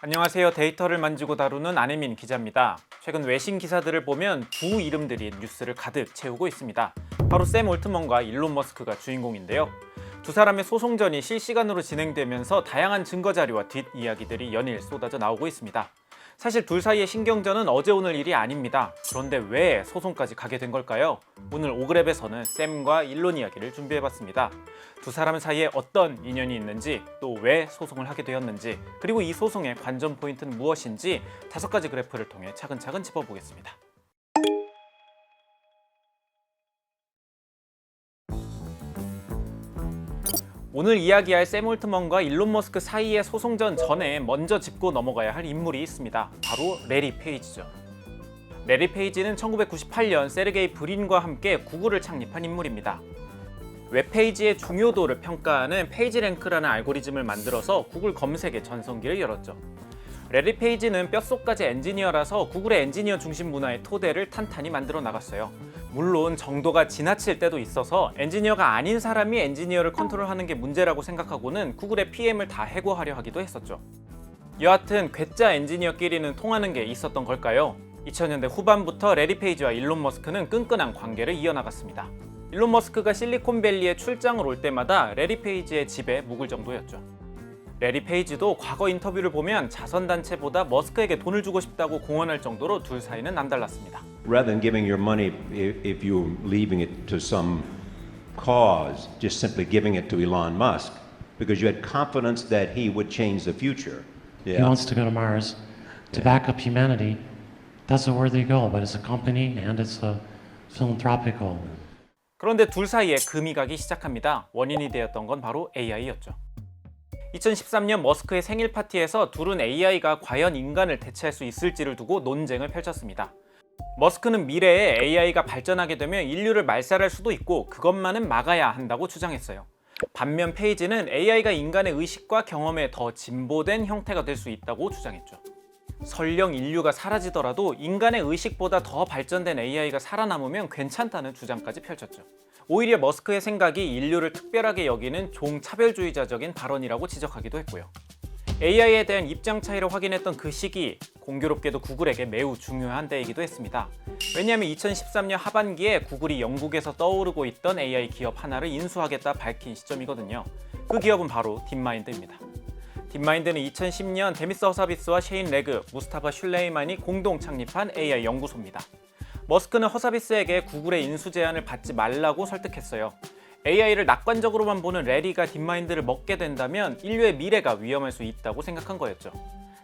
안녕하세요. 데이터를 만지고 다루는 안혜민 기자입니다. 최근 외신 기사들을 보면 두 이름들이 뉴스를 가득 채우고 있습니다. 바로 샘 올트먼과 일론 머스크가 주인공인데요. 두 사람의 소송전이 실시간으로 진행되면서 다양한 증거 자료와 뒷이야기들이 연일 쏟아져 나오고 있습니다. 사실 둘 사이의 신경전은 어제 오늘 일이 아닙니다. 그런데 왜 소송까지 가게 된 걸까요? 오늘 오그랩에서는 샘과 일론 이야기를 준비해봤습니다. 두 사람 사이에 어떤 인연이 있는지, 또 왜 소송을 하게 되었는지, 그리고 이 소송의 관전 포인트는 무엇인지 5가지 그래프를 통해 차근차근 짚어보겠습니다. 오늘 이야기할 샘 올트먼과 일론 머스크 사이의 소송전 전에 먼저 짚고 넘어가야 할 인물이 있습니다. 바로 레리 페이지죠. 레리 페이지는 1998년 세르게이 브린과 함께 구글을 창립한 인물입니다. 웹페이지의 중요도를 평가하는 페이지랭크라는 알고리즘을 만들어서 구글 검색의 전성기를 열었죠. 레리 페이지는 뼛속까지 엔지니어라서 구글의 엔지니어 중심 문화의 토대를 탄탄히 만들어 나갔어요. 물론 정도가 지나칠 때도 있어서 엔지니어가 아닌 사람이 엔지니어를 컨트롤하는 게 문제라고 생각하고는 구글의 PM을 다 해고하려 하기도 했었죠. 여하튼 괴짜 엔지니어끼리는 통하는 게 있었던 걸까요? 2000년대 후반부터 레리 페이지와 일론 머스크는 끈끈한 관계를 이어나갔습니다. 일론 머스크가 실리콘밸리에 출장을 올 때마다 레리 페이지의 집에 묵을 정도였죠. 레리 페이지도 과거 인터뷰를 보면 자선단체보다 머스크에게 돈을 주고 싶다고 공언할 정도로 둘 사이는 남달랐습니다. Rather than giving your money if you're leaving it to some cause, just simply giving it to Elon Musk, because you had confidence that he would change the future. He wants to go to Mars to back up humanity. That's a worthy goal, but it's a company and it's a philanthropic goal. 그런데 둘 사이에 금이 가기 시작합니다. 원인이 되었던 건 바로 AI였죠. 2013년 머스크의 생일 파티에서 둘은 AI가 과연 인간을 대체할 수 있을지를 두고 논쟁을 펼쳤습니다. 머스크는 미래에 AI가 발전하게 되면 인류를 말살할 수도 있고 그것만은 막아야 한다고 주장했어요. 반면 페이지는 AI가 인간의 의식과 경험에 더 진보된 형태가 될 수 있다고 주장했죠. 설령 인류가 사라지더라도 인간의 의식보다 더 발전된 AI가 살아남으면 괜찮다는 주장까지 펼쳤죠. 오히려 머스크의 생각이 인류를 특별하게 여기는 종차별주의자적인 발언이라고 지적하기도 했고요. AI에 대한 입장 차이를 확인했던 그 시기, 공교롭게도 구글에게 매우 중요한 때이기도 했습니다. 왜냐하면 2013년 하반기에 구글이 영국에서 떠오르고 있던 AI 기업 하나를 인수하겠다 밝힌 시점이거든요. 그 기업은 바로 딥마인드입니다. 딥마인드는 2010년 데미스 허사비스와 셰인 레그, 무스타파 슐레이만이 공동 창립한 AI 연구소입니다. 머스크는 허사비스에게 구글의 인수 제안을 받지 말라고 설득했어요. AI를 낙관적으로만 보는 레리가 딥마인드를 먹게 된다면 인류의 미래가 위험할 수 있다고 생각한 거였죠.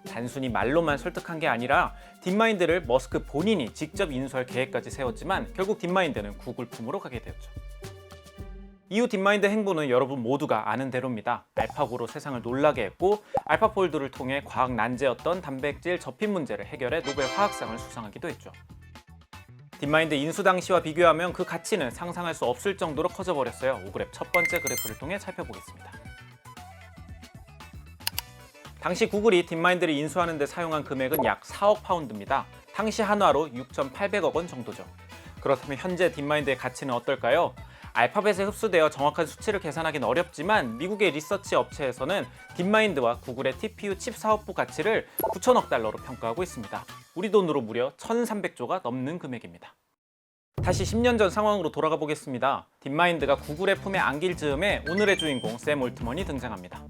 단순히 말로만 설득한 게 아니라 딥마인드를 머스크 본인이 직접 인수할 계획까지 세웠지만 결국 딥마인드는 구글 품으로 가게 되었죠. 이후 딥마인드 행보는 여러분 모두가 아는 대로입니다. 알파고로 세상을 놀라게 했고 알파폴드를 통해 과학 난제였던 단백질 접힌 문제를 해결해 노벨 화학상을 수상하기도 했죠. 딥마인드 인수 당시와 비교하면 그 가치는 상상할 수 없을 정도로 커져버렸어요. 오그랩 첫 번째 그래프를 통해 살펴보겠습니다. 당시 구글이 딥마인드를 인수하는 데 사용한 금액은 약 4억 파운드입니다. 당시 한화로 6,800억 원 정도죠. 그렇다면 현재 딥마인드의 가치는 어떨까요? 알파벳에 흡수되어 정확한 수치를 계산하기는 어렵지만 미국의 리서치 업체에서는 딥마인드와 구글의 TPU 칩 사업부 가치를 9천억 달러로 평가하고 있습니다. 우리 돈으로 무려 1,300조가 넘는 금액입니다. 다시 10년 전 상황으로 돌아가 보겠습니다. 딥마인드가 구글의 품에 안길 즈음에 오늘의 주인공 샘 올트먼이 등장합니다.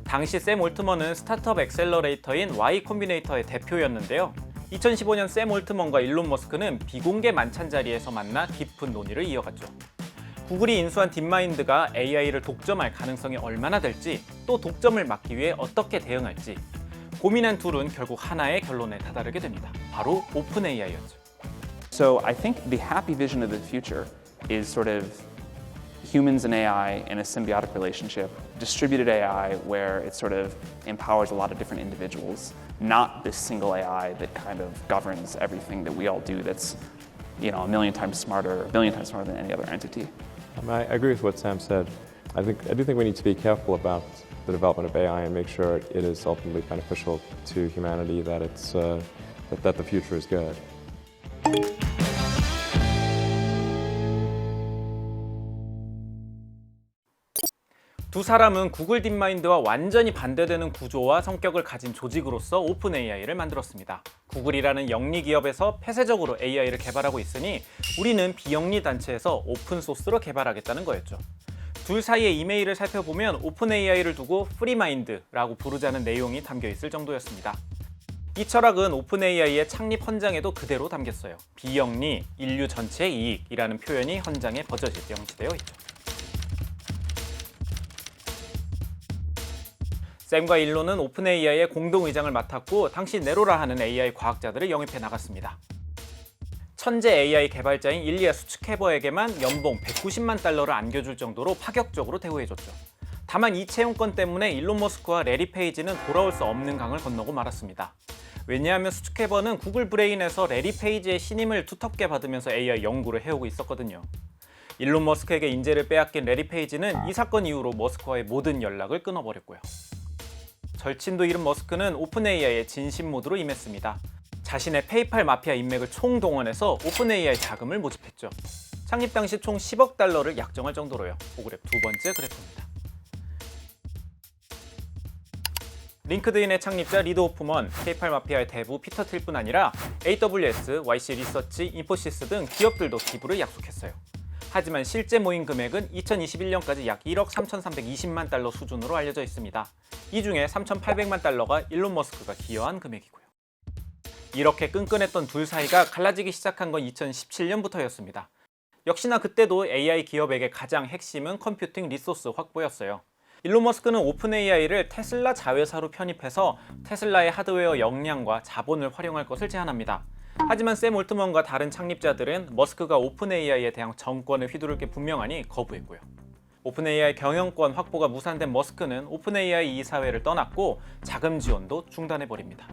당시 샘 올트먼은 스타트업 액셀러레이터인 Y 콤비네이터의 대표였는데요. 2015년 샘 올트먼과 일론 머스크는 비공개 만찬 자리에서 만나 깊은 논의를 이어갔죠. 구글이 인수한 딥마인드가 AI를 독점할 가능성이 얼마나 될지, 또 독점을 막기 위해 어떻게 대응할지 고민한 둘은 결국 하나의 결론에 다다르게 됩니다. 바로 오픈 AI였죠. So I think the happy vision of the future is sort of humans and AI in a symbiotic relationship, distributed AI where it sort of empowers a lot of different individuals, not this single AI that kind of governs everything that we all do that's, you know, a billion times smarter than any other entity. I agree with what Sam said. I do think we need to be careful about the development of AI and make sure it is ultimately beneficial to humanity, that the future is good. 두 두 사람은 구글 딥마인드와 완전히 반대되는 구조와 성격을 가진 조직으로서 오픈 AI를 만들었습니다. 구글이라는 영리 기업에서 폐쇄적으로 AI를 개발하고 있으니 우리는 비영리 단체에서 오픈 소스로 개발하겠다는 거였죠. 둘 사이의 이메일을 살펴보면 오픈 AI를 두고 프리마인드라고 부르자는 내용이 담겨 있을 정도였습니다. 이 철학은 오픈 AI의 창립 헌장에도 그대로 담겼어요. 비영리, 인류 전체의 이익이라는 표현이 헌장에 버젓이 명시되어 있죠. 샘과 일론은 오픈 AI의 공동 의장을 맡았고 당시 네로라 하는 AI 과학자들을 영입해 나갔습니다. 천재 AI 개발자인 일리아 수츠케버에게만 연봉 190만 달러를 안겨줄 정도로 파격적으로 대우해줬죠. 다만 이 채용권 때문에 일론 머스크와 레리 페이지는 돌아올 수 없는 강을 건너고 말았습니다. 왜냐하면 수츠케버는 구글 브레인에서 레리 페이지의 신임을 두텁게 받으면서 AI 연구를 해오고 있었거든요. 일론 머스크에게 인재를 빼앗긴 레리 페이지는 이 사건 이후로 머스크와의 모든 연락을 끊어버렸고요. 절친도 잃은 머스크는 오픈 AI의 진심 모드로 임했습니다. 자신의 페이팔 마피아 인맥을 총동원해서 오픈 AI 자금을 모집했죠. 창립 당시 총 10억 달러를 약정할 정도로요. 오그랩 두 번째 그래프입니다. 링크드인의 창립자 리드 호프먼, 페이팔 마피아의 대부 피터 틸뿐 아니라 AWS, YC 리서치, 인포시스 등 기업들도 기부를 약속했어요. 하지만 실제 모인 금액은 2021년까지 약 1억 3,320만 달러 수준으로 알려져 있습니다. 이 중에 3,800만 달러가 일론 머스크가 기여한 금액이고요. 이렇게 끈끈했던 둘 사이가 갈라지기 시작한 건 2017년부터였습니다. 역시나 그때도 AI 기업에게 가장 핵심은 컴퓨팅 리소스 확보였어요. 일론 머스크는 오픈 AI를 테슬라 자회사로 편입해서 테슬라의 하드웨어 역량과 자본을 활용할 것을 제안합니다. 하지만 샘 올트먼과 다른 창립자들은 머스크가 오픈 AI에 대한 정권을 휘두를 게 분명하니 거부했고요. 오픈 AI 경영권 확보가 무산된 머스크는 오픈 AI 이사회를 떠났고 자금 지원도 중단해버립니다.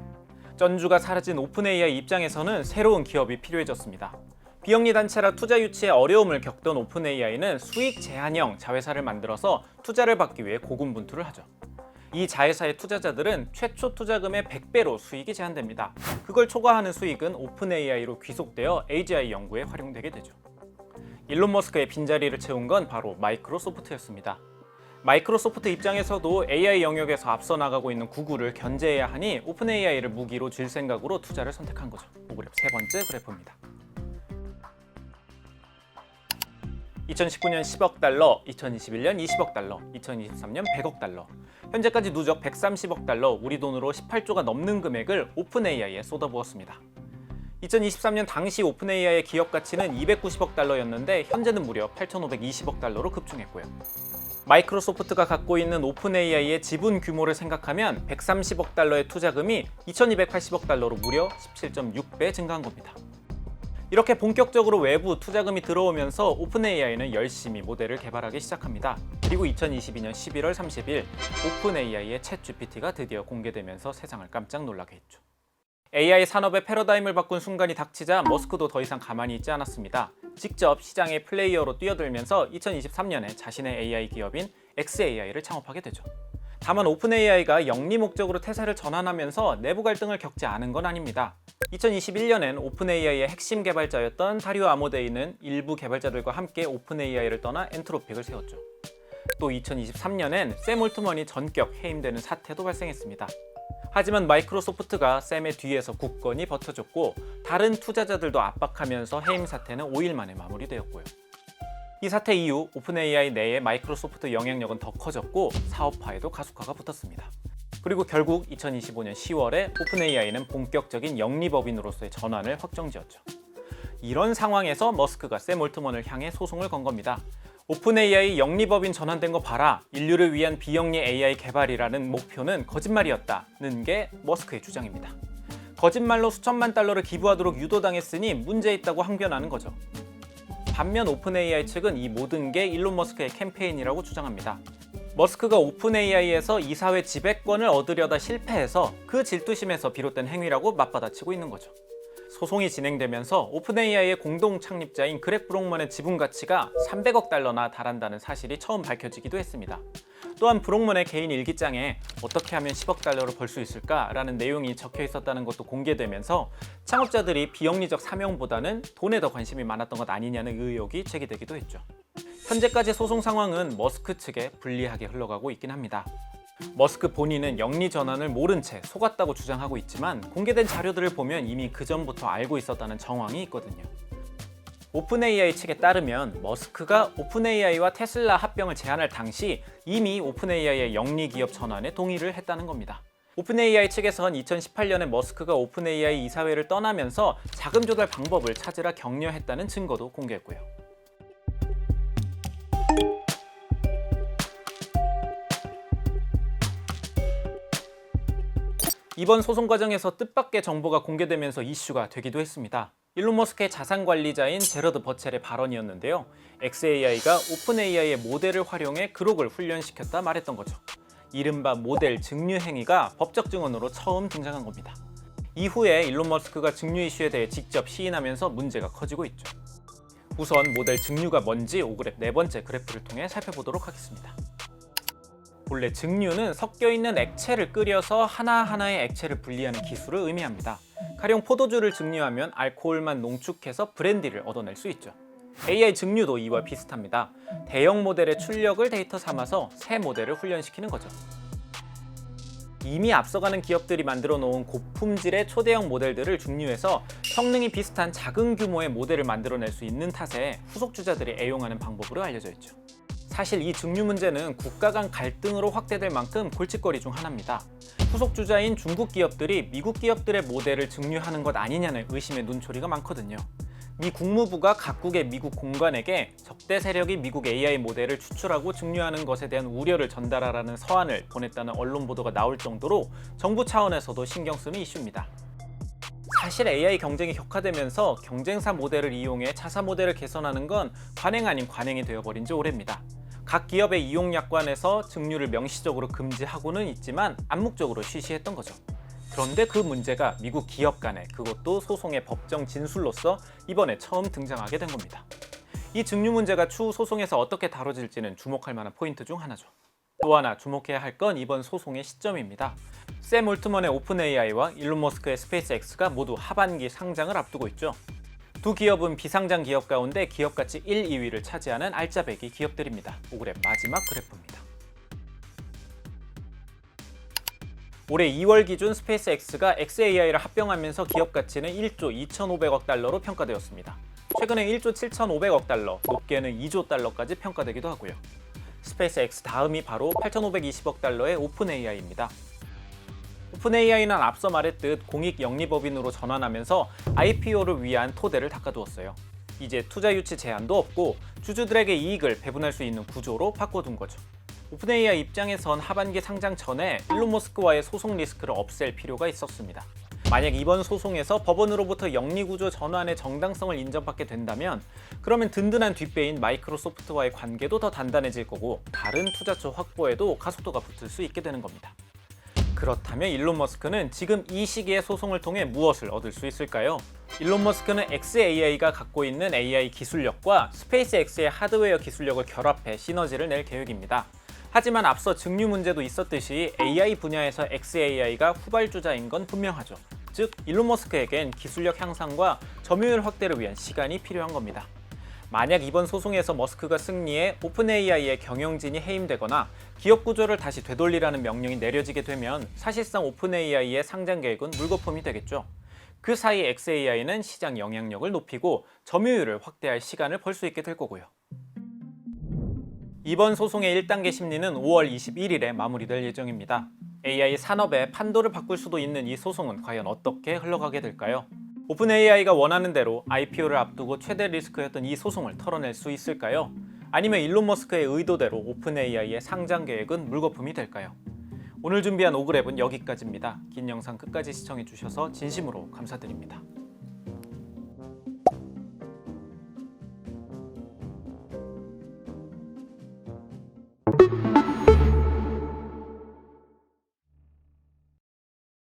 전주가 사라진 오픈 AI 입장에서는 새로운 기업이 필요해졌습니다. 비영리 단체라 투자 유치에 어려움을 겪던 오픈 AI는 수익 제한형 자회사를 만들어서 투자를 받기 위해 고군분투를 하죠. 이 자회사의 투자자들은 최초 투자금의 100배로 수익이 제한됩니다. 그걸 초과하는 수익은 오픈 AI로 귀속되어 AGI 연구에 활용되게 되죠. 일론 머스크의 빈자리를 채운 건 바로 마이크로소프트였습니다. 마이크로소프트 입장에서도 AI 영역에서 앞서 나가고 있는 구글을 견제해야 하니 오픈 AI를 무기로 쥘 생각으로 투자를 선택한 거죠. 오그랩 세 번째 그래프입니다. 2019년 10억 달러, 2021년 20억 달러, 2023년 100억 달러. 현재까지 누적 130억 달러, 우리 돈으로 18조가 넘는 금액을 오픈 AI에 쏟아부었습니다. 2023년 당시 오픈 AI의 기업 가치는 290억 달러였는데 현재는 무려 8,520억 달러로 급증했고요. 마이크로소프트가 갖고 있는 오픈 AI의 지분 규모를 생각하면 130억 달러의 투자금이 2,280억 달러로 무려 17.6배 증가한 겁니다. 이렇게 본격적으로 외부 투자금이 들어오면서 오픈 AI는 열심히 모델을 개발하기 시작합니다. 그리고 2022년 11월 30일 오픈 AI의 챗 GPT가 드디어 공개되면서 세상을 깜짝 놀라게 했죠. AI 산업의 패러다임을 바꾼 순간이 닥치자 머스크도 더 이상 가만히 있지 않았습니다. 직접 시장의 플레이어로 뛰어들면서 2023년에 자신의 AI 기업인 xAI를 창업하게 되죠. 다만 오픈 AI가 영리 목적으로 태세를 전환하면서 내부 갈등을 겪지 않은 건 아닙니다. 2021년엔 오픈 AI의 핵심 개발자였던 다리오 아모데이는 일부 개발자들과 함께 오픈 AI를 떠나 엔트로픽을 세웠죠. 또 2023년엔 샘 올트먼이 전격 해임되는 사태도 발생했습니다. 하지만 마이크로소프트가 샘의 뒤에서 굳건히 버텨줬고 다른 투자자들도 압박하면서 해임 사태는 5일 만에 마무리되었고요. 이 사태 이후 오픈 AI 내에 마이크로소프트 영향력은 더 커졌고 사업화에도 가속화가 붙었습니다. 그리고 결국 2025년 10월에 오픈 AI는 본격적인 영리법인으로서의 전환을 확정지었죠. 이런 상황에서 머스크가 샘 올트먼을 향해 소송을 건 겁니다. 오픈 AI 영리법인 전환된 거 봐라. 인류를 위한 비영리 AI 개발이라는 목표는 거짓말이었다는 게 머스크의 주장입니다. 거짓말로 수천만 달러를 기부하도록 유도당했으니 문제 있다고 항변하는 거죠. 반면 오픈 AI 측은 이 모든 게 일론 머스크의 캠페인이라고 주장합니다. 머스크가 오픈 AI에서 이사회 지배권을 얻으려다 실패해서 그 질투심에서 비롯된 행위라고 맞받아치고 있는 거죠. 소송이 진행되면서 오픈 AI의 공동 창립자인 그렉 브록먼의 지분 가치가 300억 달러나 달한다는 사실이 처음 밝혀지기도 했습니다. 또한 브록먼의 개인 일기장에 어떻게 하면 10억 달러를 벌 수 있을까라는 내용이 적혀 있었다는 것도 공개되면서 창업자들이 비영리적 사명보다는 돈에 더 관심이 많았던 것 아니냐는 의혹이 제기되기도 했죠. 현재까지 소송 상황은 머스크 측에 불리하게 흘러가고 있긴 합니다. 머스크 본인은 영리 전환을 모른 채 속았다고 주장하고 있지만 공개된 자료들을 보면 이미 그 전부터 알고 있었다는 정황이 있거든요. 오픈 AI 측에 따르면 머스크가 오픈 AI와 테슬라 합병을 제안할 당시 이미 오픈 AI의 영리 기업 전환에 동의를 했다는 겁니다. 오픈 AI 측에선 2018년에 머스크가 오픈 AI 이사회를 떠나면서 자금 조달 방법을 찾으라 격려했다는 증거도 공개했고요. 이번 소송 과정에서 뜻밖의 정보가 공개되면서 이슈가 되기도 했습니다. 일론 머스크의 자산 관리자인 제러드 버첼의 발언이었는데요. XAI가 오픈 AI의 모델을 활용해 그록을 훈련시켰다 말했던 거죠. 이른바 모델 증류 행위가 법적 증언으로 처음 등장한 겁니다. 이후에 일론 머스크가 증류 이슈에 대해 직접 시인하면서 문제가 커지고 있죠. 우선 모델 증류가 뭔지 5그래프 네 번째 그래프를 통해 살펴보도록 하겠습니다. 본래 증류는 섞여있는 액체를 끓여서 하나하나의 액체를 분리하는 기술을 의미합니다. 가령 포도주를 증류하면 알코올만 농축해서 브랜디를 얻어낼 수 있죠. AI 증류도 이와 비슷합니다. 대형 모델의 출력을 데이터 삼아서 새 모델을 훈련시키는 거죠. 이미 앞서가는 기업들이 만들어 놓은 고품질의 초대형 모델들을 증류해서 성능이 비슷한 작은 규모의 모델을 만들어낼 수 있는 탓에 후속주자들이 애용하는 방법으로 알려져 있죠. 사실 이 증류 문제는 국가 간 갈등으로 확대될 만큼 골칫거리 중 하나입니다. 후속주자인 중국 기업들이 미국 기업들의 모델을 증류하는 것 아니냐는 의심의 눈초리가 많거든요. 미 국무부가 각국의 미국 공관에게 적대 세력이 미국 AI 모델을 추출하고 증류하는 것에 대한 우려를 전달하라는 서한을 보냈다는 언론 보도가 나올 정도로 정부 차원에서도 신경 쓰는 이슈입니다. 사실 AI 경쟁이 격화되면서 경쟁사 모델을 이용해 자사 모델을 개선하는 건 관행 아닌 관행이 되어버린 지 오래입니다. 각 기업의 이용 약관에서 증류를 명시적으로 금지하고는 있지만 암묵적으로 쉬쉬했던 거죠. 그런데 그 문제가 미국 기업 간에, 그것도 소송의 법정 진술로서 이번에 처음 등장하게 된 겁니다. 이 증류 문제가 추후 소송에서 어떻게 다뤄질지는 주목할 만한 포인트 중 하나죠. 또 하나 주목해야 할 건 이번 소송의 시점입니다. 샘 올트먼의 오픈 AI와 일론 머스크의 스페이스X가 모두 하반기 상장을 앞두고 있죠. 두 기업은 비상장 기업 가운데 기업가치 1, 2위를 차지하는 알짜배기 기업들입니다. 5그래프 마지막 그래프입니다. 올해 2월 기준 스페이스X가 XAI를 합병하면서 기업 가치는 1조 2,500억 달러로 평가되었습니다. 최근에 1조 7,500억 달러, 높게는 2조 달러까지 평가되기도 하고요. 스페이스X 다음이 바로 8,520억 달러의 오픈 AI입니다. 오픈 AI는 앞서 말했듯 공익 영리법인으로 전환하면서 IPO를 위한 토대를 닦아두었어요. 이제 투자 유치 제한도 없고 주주들에게 이익을 배분할 수 있는 구조로 바꿔둔 거죠. 오픈 AI 입장에선 하반기 상장 전에 일론 머스크와의 소송 리스크를 없앨 필요가 있었습니다. 만약 이번 소송에서 법원으로부터 영리구조 전환의 정당성을 인정받게 된다면 그러면 든든한 뒷배인 마이크로소프트와의 관계도 더 단단해질 거고 다른 투자처 확보에도 가속도가 붙을 수 있게 되는 겁니다. 그렇다면 일론 머스크는 지금 이 시기에 소송을 통해 무엇을 얻을 수 있을까요? 일론 머스크는 XAI가 갖고 있는 AI 기술력과 스페이스X의 하드웨어 기술력을 결합해 시너지를 낼 계획입니다. 하지만 앞서 증류 문제도 있었듯이 AI 분야에서 XAI가 후발주자인 건 분명하죠. 즉, 일론 머스크에겐 기술력 향상과 점유율 확대를 위한 시간이 필요한 겁니다. 만약 이번 소송에서 머스크가 승리해 오픈 AI의 경영진이 해임되거나 기업 구조를 다시 되돌리라는 명령이 내려지게 되면 사실상 오픈 AI의 상장 계획은 물거품이 되겠죠. 그 사이 XAI는 시장 영향력을 높이고 점유율을 확대할 시간을 벌 수 있게 될 거고요. 이번 소송의 1단계 심리는 5월 21일에 마무리될 예정입니다. AI 산업의 판도를 바꿀 수도 있는 이 소송은 과연 어떻게 흘러가게 될까요? 오픈 AI가 원하는 대로 IPO를 앞두고 최대 리스크였던 이 소송을 털어낼 수 있을까요? 아니면 일론 머스크의 의도대로 오픈 AI의 상장 계획은 물거품이 될까요? 오늘 준비한 5그랩은 여기까지입니다. 긴 영상 끝까지 시청해주셔서 진심으로 감사드립니다.